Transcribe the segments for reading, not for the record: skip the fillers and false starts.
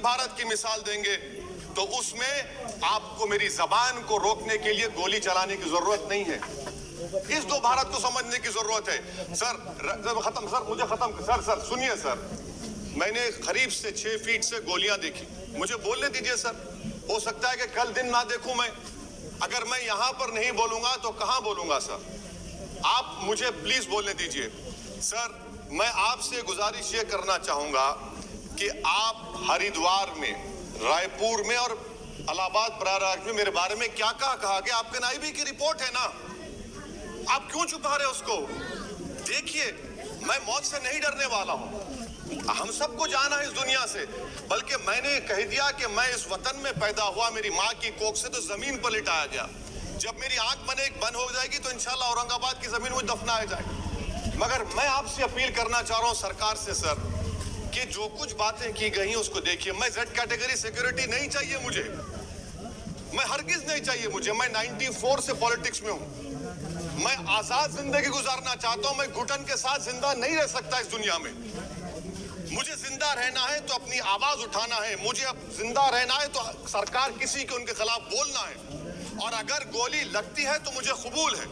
भारत की मिसाल देंगे तो उसमें आपको मेरी जबान को रोकने के लिए गोली चलाने की जरूरत नहीं है। इस दो भारत को समझने की जरूरत है। सर सुनिए सर, मैंने करीब से 6 फीट से गोलियां देखी, मुझे बोलने दीजिए सर। हो सकता है कि कल दिन ना देखूं मैं, अगर मैं यहां पर नहीं बोलूंगा तो कहां बोलूंगा सर? आप मुझे प्लीज बोलने दीजिए सर। मैं आपसे गुजारिश ये करना चाहूंगा कि आप हरिद्वार में, रायपुर में और इलाहाबाद प्रयागराज में मेरे बारे में क्या कहा कि आपके नाईबी की रिपोर्ट है ना, आप क्यों छुपा रहे उसको? देखिए, मैं मौत से नहीं डरने वाला हूं, हम सबको जाना है इस दुनिया से, बल्कि मैंने कह दिया कि मैं इस वतन में पैदा हुआ, मेरी माँ की कोख से तो जमीन पर लिटाया गया। जब मेरी आंख बंद हो जाएगी तो इंशाल्लाह औरंगाबाद की जमीन में दफनाया जाएगा। मगर मैं आपसे अपील करना चाह रहा हूं सरकार से सर, कि जो कुछ बातें की गई उसको देखिए। मैं जेड कैटेगरी सिक्योरिटी नहीं चाहिए मुझे, मैं हरगिज नहीं चाहिए मुझे। मैं 94 से पॉलिटिक्स में हूं, मैं आजाद जिंदगी गुजारना चाहता हूं। मैं घुटन के साथ जिंदा नहीं रह सकता इस दुनिया में। मुझे जिंदा रहना है तो अपनी आवाज उठाना है, मुझे अब जिंदा रहना है तो सरकार किसी के उनके खिलाफ बोलना है, और अगर गोली लगती है तो मुझे कबूल है,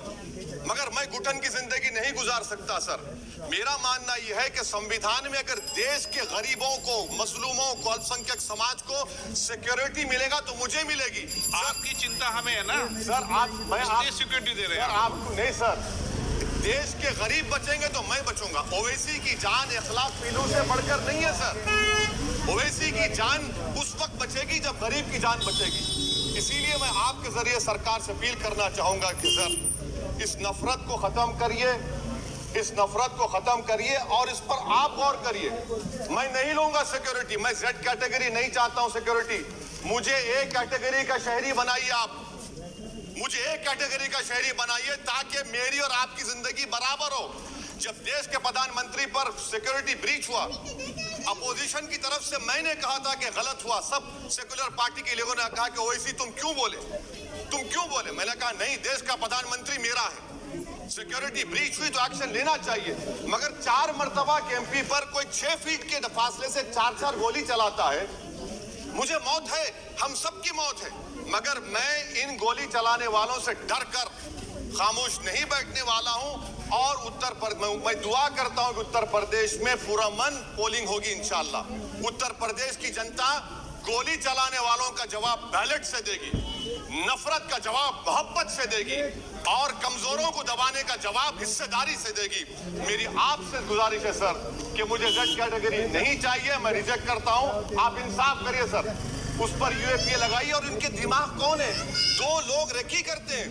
मगर मैं घुटन की जिंदगी नहीं गुजार सकता सर। मेरा मानना यह है कि संविधान में अगर देश के गरीबों को, मजलूमों को, अल्पसंख्यक समाज को सिक्योरिटी मिलेगा तो मुझे मिलेगी। आपकी चिंता हमें है ना सर, आप सिक्योरिटी दे रहे हैं आपको नहीं सर। देश के गरीब बचेंगे तो मैं बचूंगा। ओवैसी की जान इखलाक पीलू से बढ़कर नहीं है सर। ओवैसी की जान उस वक्त बचेगी जब गरीब की जान बचेगी। इसीलिए मैं आपके जरिए सरकार से अपील करना चाहूंगा कि सर, इस नफरत को खत्म करिए, इस नफरत को खत्म करिए और इस पर आप गौर करिए। मैं नहीं लूंगा सिक्योरिटी, मैं जेड कैटेगरी नहीं चाहता हूं सिक्योरिटी। मुझे ए कैटेगरी का शहरी बनाइए आप, मुझे एक कैटेगरी का शहरी बनाइए ताकि मेरी और आपकी जिंदगी बराबर हो। जब देश के प्रधानमंत्री पर सिक्योरिटी ब्रीच हुआ, अपोजिशन की तरफ से मैंने कहा था कि गलत हुआ। सब सेक्युलर पार्टी के लोगों ने कहा कि ओवैसी तुम क्यों बोले? मैंने कहा नहीं, देश का प्रधानमंत्री मेरा है, सिक्योरिटी ब्रीच हुई तो एक्शन लेना चाहिए। मगर 4 मर्तबा के एमपी पर कोई 6 फीट के फासले से 4 गोली चलाता है। मुझे मौत है, हम सबकी मौत है, मगर मैं इन गोली चलाने वालों से डरकर खामोश नहीं बैठने वाला हूं। और मैं दुआ करता हूं कि उत्तर प्रदेश में पुरअमन पोलिंग होगी इंशाअल्लाह। उत्तर प्रदेश की जनता गोली चलाने वालों का जवाब बैलेट से देगी, नफरत का जवाब मोहब्बत से देगी, और कमजोरों को दबाने का जवाब हिस्सेदारी से देगी। मेरी आपसे गुजारिश है सर कि मुझे जेड कैटेगरी नहीं चाहिए, मैं रिजेक्ट करता हूं। आप इंसाफ करिए सर, उस पर यूएपीए लगाइए। और इनके दिमाग कौन है? 2 लोग रेकी करते हैं,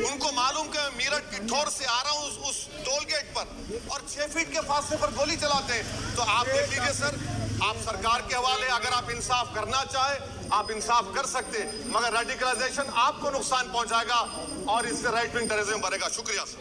उनको मालूम कि मैं मीरठ की ठोर से आ रहा हूं उस टोल गेट पर, और 6 फीट के फासले पर गोली चलाते हैं। तो आप देख लीजिए सर, आप सरकार के हवाले, अगर आप इंसाफ करना चाहे आप इंसाफ कर सकते, मगर रेडिकलाइजेशन आपको नुकसान पहुंचाएगा और इससे राइट विंग टेररिज्म बढ़ेगा। शुक्रिया सर।